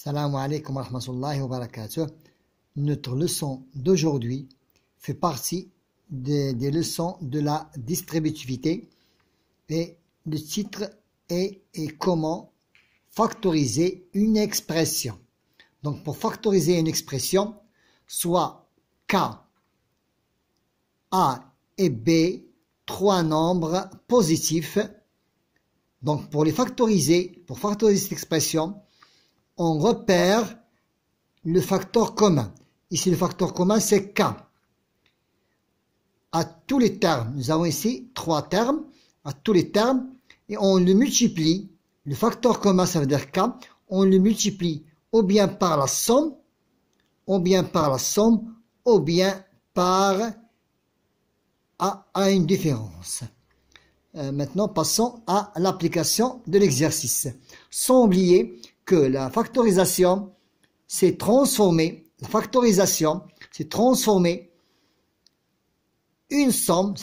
Salam alaikum wa rahmatullahi wa barakatuh. Notre leçon d'aujourd'hui fait partie des leçons de la distributivité et le titre est comment factoriser une expression. Donc pour factoriser une expression, soit K, A et B, trois nombres positifs. Donc pour factoriser cette expression, on repère le facteur commun. Ici, le facteur commun, c'est K. À tous les termes, nous avons ici trois termes, à tous les termes, et on le multiplie. Le facteur commun, ça veut dire K, on le multiplie ou bien par la somme, ou bien par à une différence. Maintenant, passons à l'application de l'exercice. Sans oublier que la factorisation s'est transformée, une somme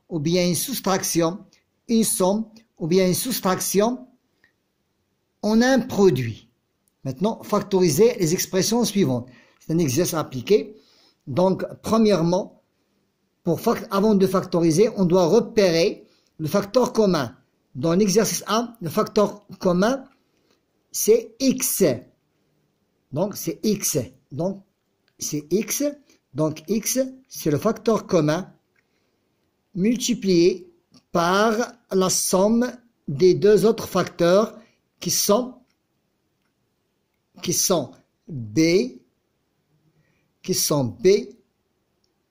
ou bien une soustraction, en un produit. Maintenant, factoriser les expressions suivantes. C'est un exercice à appliquer. Donc, premièrement, avant de factoriser, on doit repérer le facteur commun. Dans l'exercice 1, le facteur commun, c'est X. Donc, c'est X. Donc, X, c'est le facteur commun multiplié par la somme des deux autres facteurs qui sont B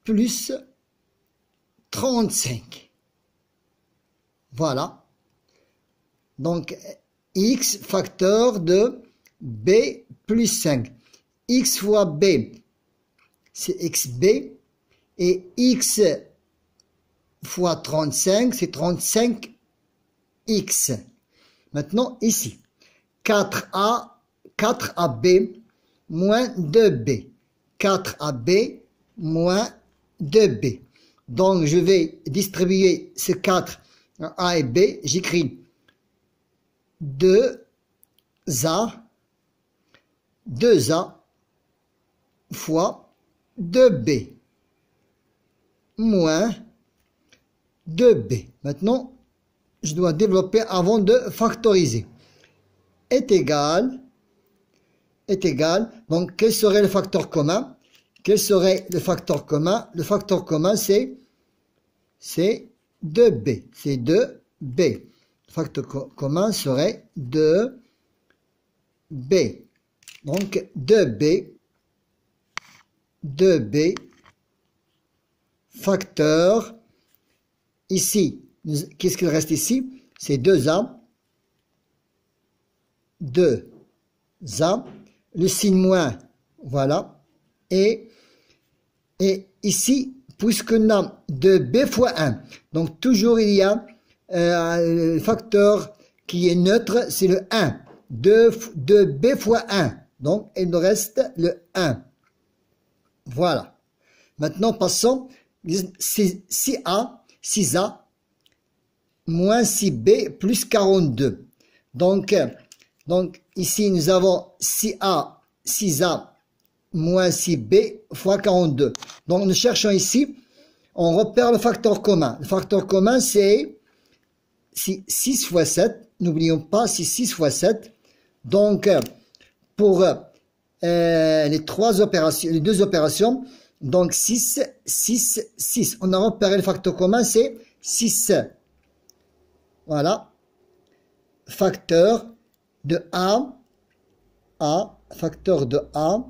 plus 35. Voilà. Donc, X facteur de B plus 5. X fois B, c'est XB. Et X fois 35, c'est 35X. Maintenant, ici, 4AB moins 2B. 4AB moins 2B. Donc, je vais distribuer ces 4 A et B. J'écris 2A fois 2B moins 2B. Maintenant, je dois développer avant de factoriser. Est égal. Donc, quel serait le facteur commun? Le facteur commun, c'est 2B. C'est 2B. Le facteur commun serait 2B. Donc, 2B facteur. Ici, qu'est-ce qu'il reste ici? C'est 2A. Le signe moins, voilà. Et ici, puisque nous avons 2B fois 1, donc toujours il y a le facteur qui est neutre, c'est le 1. 2B fois 1, donc il nous reste le 1. Voilà. Maintenant, passons 6A moins 6B plus 42. Donc ici, nous avons 6A moins 6B fois 42. Donc, nous cherchons ici, on repère le facteur commun. Le facteur commun, c'est 6 fois 7. N'oublions pas, c'est 6 fois 7. Donc, pour les deux opérations, donc 6. On a repéré le facteur commun, c'est 6. Voilà. Facteur de A, facteur de A,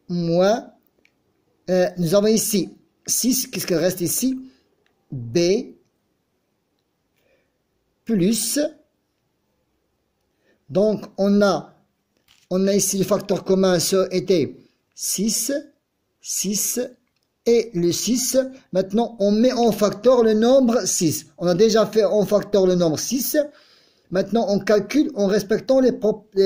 moins, nous avons ici 6, qu'est-ce qu'il reste ici? B, plus, donc on a ici le facteur commun, ça était 6, et le 6, maintenant on met en facteur le nombre 6. On a déjà fait en facteur le nombre 6. Maintenant, on calcule en respectant les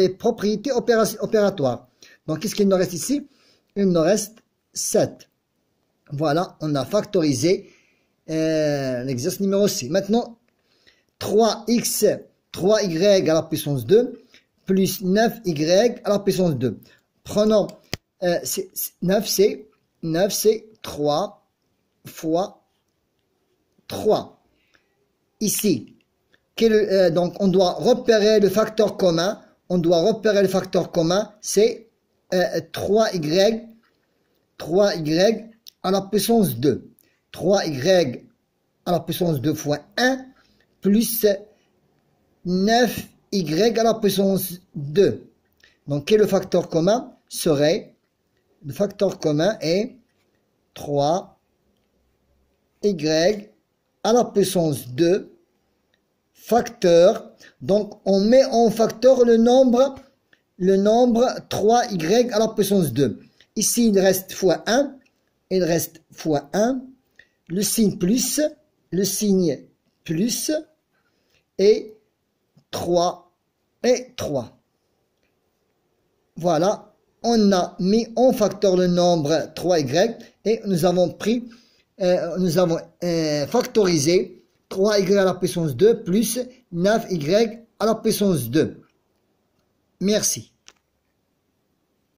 propriétés opératoires. Donc, qu'est-ce qu'il nous reste ici? Il nous reste 7. Voilà, on a factorisé l'exercice numéro 6. Maintenant, 3y à la puissance 2. plus 9y à la puissance 2. Prenons 9, c'est 3 fois 3. Ici, donc on doit repérer le facteur commun. On doit repérer le facteur commun, c'est 3y à la puissance 2. 3y à la puissance 2 fois 1 plus 9y à la puissance 2. Donc, quel est le facteur commun? Le facteur commun est 3y à la puissance 2 facteur. Donc, on met en facteur le nombre 3y à la puissance 2. Ici, il reste fois 1. Il reste fois 1. Le signe plus et 3 et 3. Voilà, on a mis en facteur le nombre 3y et nous avons factorisé 3y à la puissance 2 plus 9y à la puissance 2. Merci.